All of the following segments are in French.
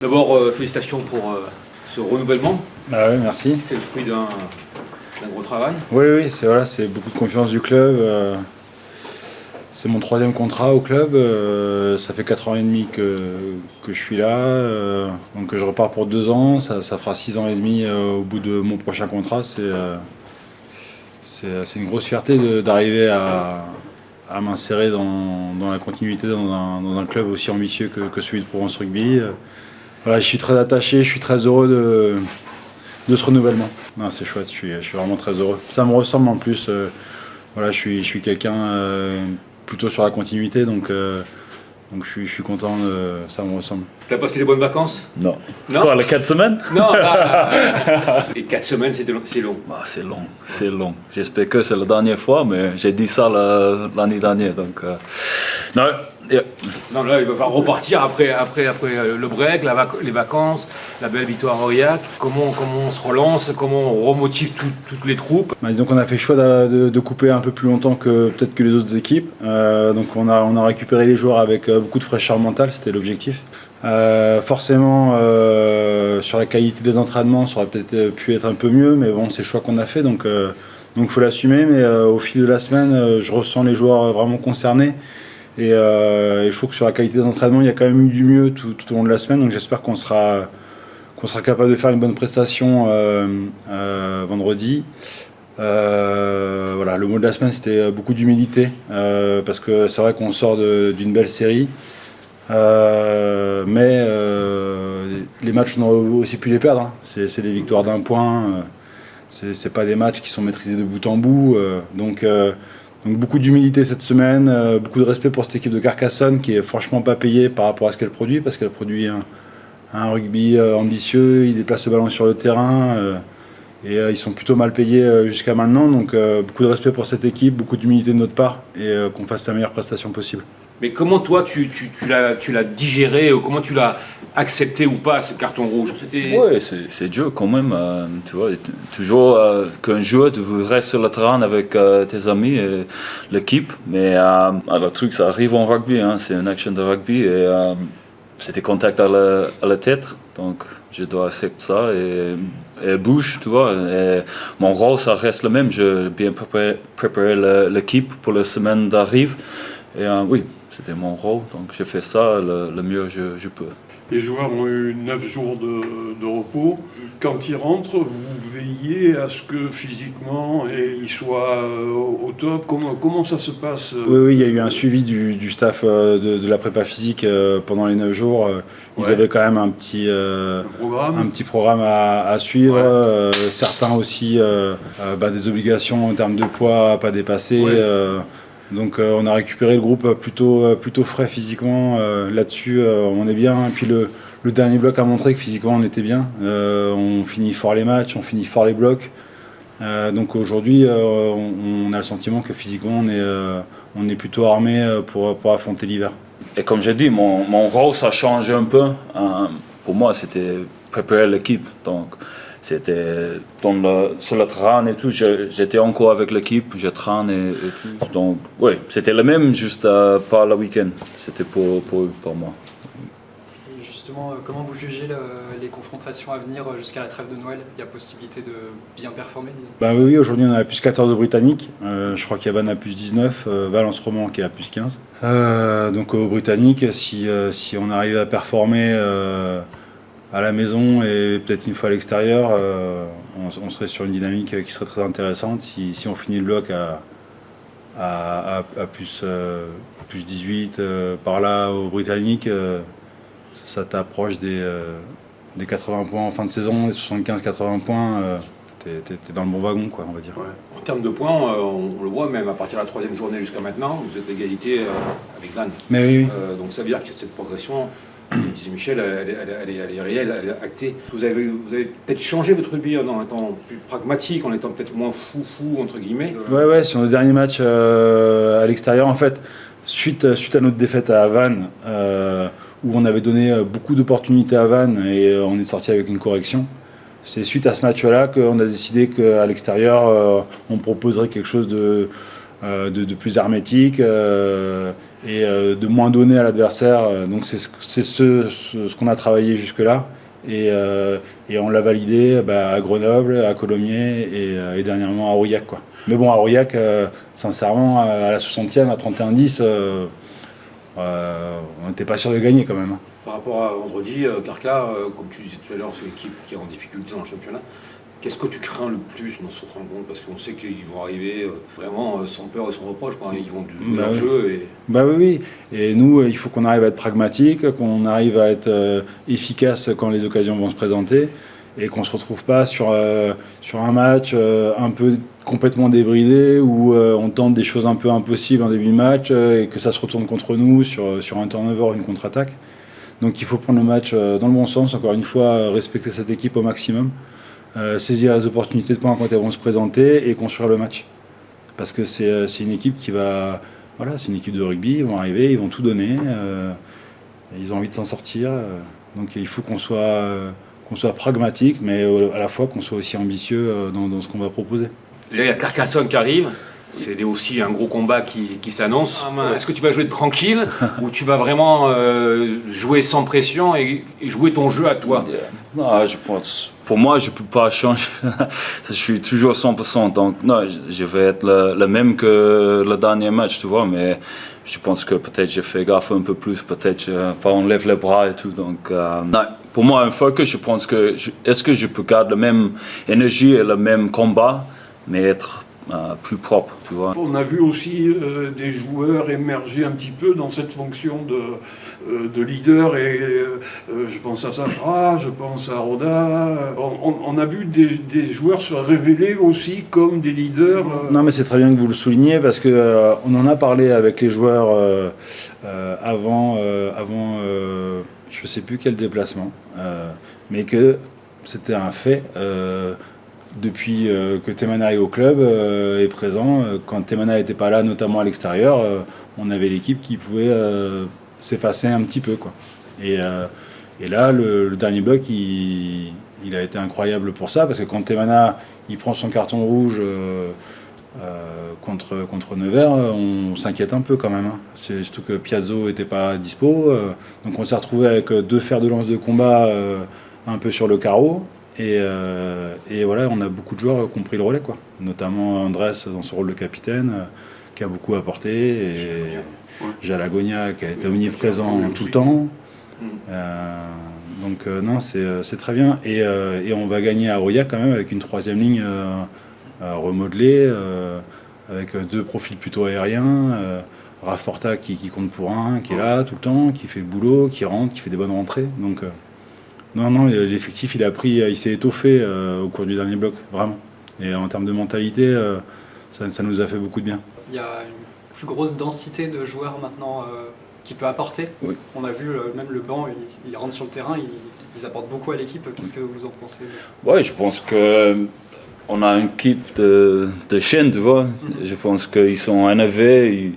D'abord, félicitations pour ce renouvellement. Bah oui, merci. C'est le fruit d'un gros travail. Oui, c'est beaucoup de confiance du club. C'est mon 3e contrat au club. Ça fait 4 ans et demi que je suis là. Donc je repars pour 2 ans. Ça fera 6 ans et demi au bout de mon prochain contrat. C'est une grosse fierté d'arriver à m'insérer dans la continuité dans un club aussi ambitieux que celui de Provence Rugby. Voilà, je suis très attaché, je suis très heureux de ce renouvellement. Non, c'est chouette, je suis vraiment très heureux. Ça me ressemble en plus. Voilà, je suis quelqu'un plutôt sur la continuité, donc je suis content, ça me ressemble. T'as passé des bonnes vacances? Non. Non. Quoi, les 4 semaines? Non. Et 4 semaines, c'est long. Bah, c'est long. J'espère que c'est la dernière fois, mais j'ai dit ça l'année dernière, donc... Non, yeah. Non, là, il va falloir repartir après le break, les vacances, la belle victoire à Aurillac. Comment on se relance, comment on remotive toutes les troupes? Bah, disons qu'on a fait le choix de couper un peu plus longtemps que peut-être que les autres équipes. Donc on a récupéré les joueurs avec beaucoup de fraîcheur mentale, c'était l'objectif. Forcément, sur la qualité des entraînements, ça aurait peut-être pu être un peu mieux, mais bon, c'est le choix qu'on a fait, donc faut l'assumer. Mais au fil de la semaine, je ressens les joueurs vraiment concernés. Et je trouve que sur la qualité des entraînements, il y a quand même eu du mieux tout au long de la semaine. Donc j'espère qu'on sera capable de faire une bonne prestation vendredi. Voilà, le mot de la semaine, c'était beaucoup d'humilité. Parce que c'est vrai qu'on sort d'une belle série. Mais les matchs, on aurait aussi pu les perdre. Hein. C'est des victoires d'un point. C'est pas des matchs qui sont maîtrisés de bout en bout. Donc beaucoup d'humilité cette semaine, beaucoup de respect pour cette équipe de Carcassonne qui est franchement pas payée par rapport à ce qu'elle produit, parce qu'elle produit un rugby ambitieux, ils déplacent le ballon sur le terrain et ils sont plutôt mal payés jusqu'à maintenant. Donc beaucoup de respect pour cette équipe, beaucoup d'humilité de notre part et qu'on fasse la meilleure prestation possible. Mais comment toi tu l'as digéré, ou comment tu l'as accepté ou pas, ce carton rouge? Oui, c'est dur quand même. Tu vois, toujours qu'un joueur, tu restes sur le terrain avec tes amis et l'équipe. Mais le truc, ça arrive en rugby, hein, c'est une action de rugby. Et c'était contact à la tête, donc je dois accepter ça. Et elle bouge, tu vois. Et mon rôle, ça reste le même. Je bien préparer l'équipe pour la semaine d'arrive. Et oui, c'était mon rôle, donc j'ai fait ça le mieux je peux. Les joueurs ont eu 9 jours de repos. Quand ils rentrent, vous veillez à ce que physiquement ils soient au top. Comment ça se passe? Oui, il y a eu un suivi du staff de la prépa physique pendant les 9 jours. Ils avaient quand même un petit programme à suivre. Ouais. Certains aussi des obligations en termes de poids à pas dépasser. Ouais. Donc on a récupéré le groupe plutôt frais physiquement. Là-dessus, on est bien. Et puis le dernier bloc a montré que physiquement on était bien. On finit fort les matchs, on finit fort les blocs. Donc aujourd'hui, on a le sentiment que physiquement on est plutôt armé pour affronter l'hiver. Et comme j'ai dit, mon rôle ça change un peu. Pour moi, c'était préparer l'équipe. Donc c'était sur le terrain et tout, j'étais encore avec l'équipe, je traîne et tout. Donc, oui, c'était le même, juste pas le week-end. C'était pour moi. Justement, comment vous jugez les confrontations à venir jusqu'à la trêve de Noël? Il y a possibilité de bien performer, disons? Oui, aujourd'hui on a plus 14 au Britannique. Je crois qu'il y a Vannes à plus 19, Valence-Roman qui est à plus 15. Donc au Britannique, si on arrive à performer à la maison et peut-être une fois à l'extérieur, on serait sur une dynamique qui serait très intéressante. Si on finit le bloc à plus 18 par là au Britannique, ça t'approche des 80 points en fin de saison, des 75-80 points. T'es dans le bon wagon, quoi, on va dire. Ouais. En termes de points, on le voit même à partir de la 3e journée jusqu'à maintenant, vous êtes d'égalité avec Vannes. Mais oui. Donc ça veut dire que cette progression, comme disait Michel, elle est réelle, elle est actée. Vous avez peut-être changé votre rugby en étant plus pragmatique, en étant peut-être moins fou entre guillemets. Ouais, sur le dernier match à l'extérieur, en fait, suite à notre défaite à Vannes, où on avait donné beaucoup d'opportunités à Vannes et on est sorti avec une correction. C'est suite à ce match-là qu'on a décidé qu'à l'extérieur, on proposerait quelque chose de plus hermétique et de moins donner à l'adversaire. Donc c'est ce qu'on a travaillé jusque-là. Et on l'a validé à Grenoble, à Colomiers et dernièrement à Aurillac, quoi. Mais bon, à Aurillac, sincèrement, à la 60e, à 31-10, on n'était pas sûr de gagner quand même. Par rapport à vendredi, Carca, comme tu disais tout à l'heure, c'est l'équipe qui est en difficulté dans le championnat. Qu'est-ce que tu crains le plus dans cette rencontre? Parce qu'on sait qu'ils vont arriver vraiment sans peur et sans reproche, quoi. Ils vont jouer leur jeu. Et... Oui. Et nous, il faut qu'on arrive à être pragmatique, qu'on arrive à être efficace quand les occasions vont se présenter et qu'on ne se retrouve pas sur un match un peu complètement débridé où on tente des choses un peu impossibles en début de match et que ça se retourne contre nous sur un turnover, une contre-attaque. Donc il faut prendre le match dans le bon sens, encore une fois, respecter cette équipe au maximum. Saisir les opportunités de points quand elles vont se présenter et construire le match. Parce que c'est une équipe qui va... Voilà, c'est une équipe de rugby, ils vont arriver, ils vont tout donner, ils ont envie de s'en sortir. Donc il faut qu'on soit pragmatique, mais à la fois qu'on soit aussi ambitieux dans ce qu'on va proposer. Là, il y a Carcassonne qui arrive. C'est aussi un gros combat qui s'annonce. Est-ce que tu vas jouer tranquille ou tu vas vraiment jouer sans pression et jouer ton jeu à toi? Non, je pense, pour moi, je ne peux pas changer. Je suis toujours 100%. Donc, non, je vais être le même que le dernier match, tu vois. Mais je pense que peut-être j'ai fait gaffe un peu plus. Peut-être pas on lève les bras et tout. Donc, non, pour moi, un focus, je pense que est-ce que je peux garder la même énergie et le même combat, mais être plus propre, tu vois. On a vu aussi des joueurs émerger un petit peu dans cette fonction de leader, et je pense à Safra, je pense à Roda. On a vu des joueurs se révéler aussi comme des leaders. Non, mais c'est très bien que vous le souligniez parce que on en a parlé avec les joueurs avant je sais plus quel déplacement, mais que c'était un fait. Depuis que Temana est au club est présent, quand Temana n'était pas là, notamment à l'extérieur, on avait l'équipe qui pouvait s'effacer un petit peu, quoi. Et là, le dernier bloc, il a été incroyable pour ça, parce que quand Temana il prend son carton rouge contre Nevers, on s'inquiète un peu quand même. C'est surtout que Piazzo n'était pas dispo, donc on s'est retrouvé avec deux fers de lance de combat un peu sur le carreau. Et voilà, on a beaucoup de joueurs qui ont pris le relais, quoi. Notamment Andrés dans son rôle de capitaine, qui a beaucoup apporté, et Jalagonia qui a été omniprésent tout le temps. Donc non, c'est très bien. Et on va gagner à Aurillac quand même avec une troisième ligne remodelée, avec deux profils plutôt aériens. Raph Porta qui compte pour un, qui est là tout le temps, qui fait le boulot, qui rentre, qui fait des bonnes rentrées. Donc non, l'effectif il s'est étoffé au cours du dernier bloc, vraiment. Et en termes de mentalité, ça nous a fait beaucoup de bien. Il y a une plus grosse densité de joueurs maintenant qui peut apporter. Oui. On a vu même le banc, ils rentrent sur le terrain, ils apportent beaucoup à l'équipe. Qu'est-ce que vous en pensez? Oui, je pense qu'on a une équipe de chaîne, tu vois. Je pense qu'ils sont énervés.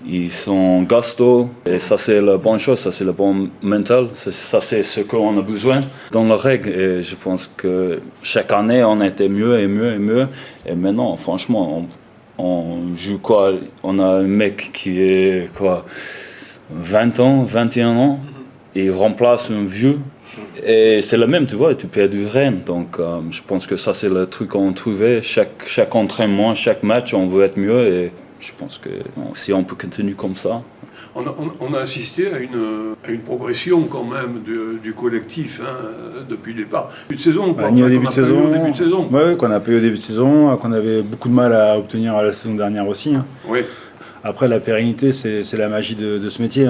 Ils sont gastos, et ça c'est la bonne chose, ça c'est le bon mental, ça c'est ce qu'on a besoin dans la règle. Et je pense que chaque année on était mieux et mieux et mieux, et maintenant franchement on joue quoi, on a un mec qui est quoi, 20 ans, 21 ans, et il remplace un vieux. Et c'est le même, tu vois, tu perds du Rennes. Donc je pense que ça c'est le truc qu'on trouvait, chaque entraînement, chaque match on veut être mieux, et je pense que si on peut continuer comme ça. On a assisté à une progression quand même du collectif depuis le départ. Début de saison, quoi. Au début de saison. Oui, qu'on a payé au début de saison, qu'on avait beaucoup de mal à obtenir à la saison dernière aussi. Oui. Après, la pérennité, c'est la magie de ce métier.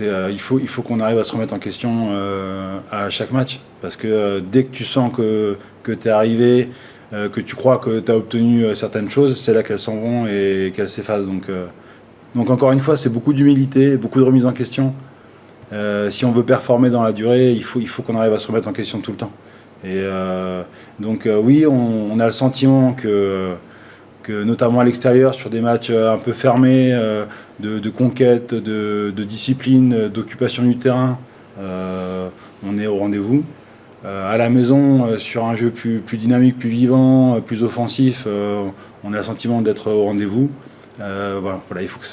Il faut qu'on arrive à se remettre en question à chaque match. Parce que dès que tu sens que tu es arrivé, que tu crois que tu as obtenu certaines choses, c'est là qu'elles s'en vont et qu'elles s'effacent. Donc encore une fois, c'est beaucoup d'humilité, beaucoup de remise en question. Si on veut performer dans la durée, il faut qu'on arrive à se remettre en question tout le temps. Et oui, on a le sentiment que notamment à l'extérieur, sur des matchs un peu fermés, de conquête, de discipline, d'occupation du terrain, on est au rendez-vous. À la maison, sur un jeu plus dynamique, plus vivant, plus offensif, on a le sentiment d'être au rendez-vous. Voilà, il faut que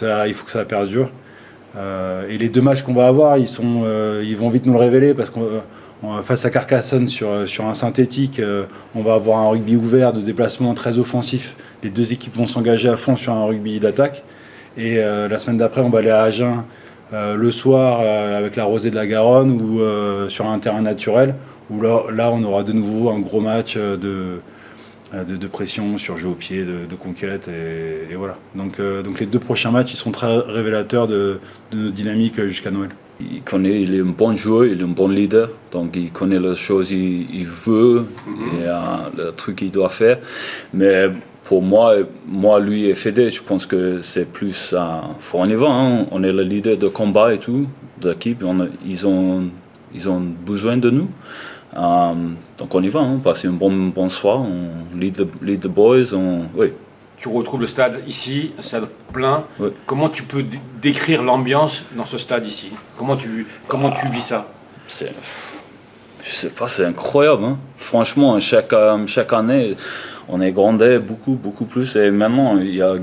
ça perdure. Et les 2 matchs qu'on va avoir, ils vont vite nous le révéler parce qu'on face à Carcassonne sur un synthétique, on va avoir un rugby ouvert de déplacement très offensif. Les 2 équipes vont s'engager à fond sur un rugby d'attaque. Et la semaine d'après, on va aller à Agen le soir avec la Rosée de la Garonne ou sur un terrain naturel où là on aura de nouveau un gros match de pression sur jeu au pied, de conquête et voilà. Donc les 2 prochains matchs ils seront très révélateurs de nos dynamiques jusqu'à Noël. Il est un bon joueur, il est un bon leader, donc il connaît les choses qu'il veut et le truc qu'il doit faire. Mais pour moi, lui et Fédé, je pense que c'est plus faut on y va, hein. On est le leader de combat et tout, de l'équipe, ils ont besoin de nous. Donc on y va, hein. Passer un bon soir, on lead the boys, oui. Tu retrouves le stade ici, un stade plein. Oui. Comment tu peux décrire l'ambiance dans ce stade ici? Comment tu vis ça? Je sais pas, c'est incroyable, hein. Franchement, chaque année, on est grandi beaucoup plus. Et maintenant, il y a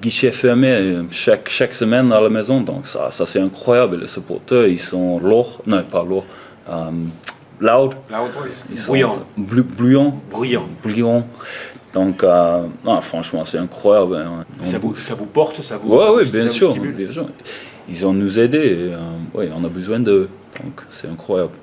guichet fermé chaque semaine à la maison. Donc ça c'est incroyable. Les supporters, ils sont lourds. Non, pas lourds. Loud. Ils sont bruyants. Donc, non, franchement, c'est incroyable. Hein. Ça vous porte, ça vous... Oui, ça bien vous sûr, stimule. bien sûr. Ils ont nous aidés. On a besoin d'eux. Donc, c'est incroyable.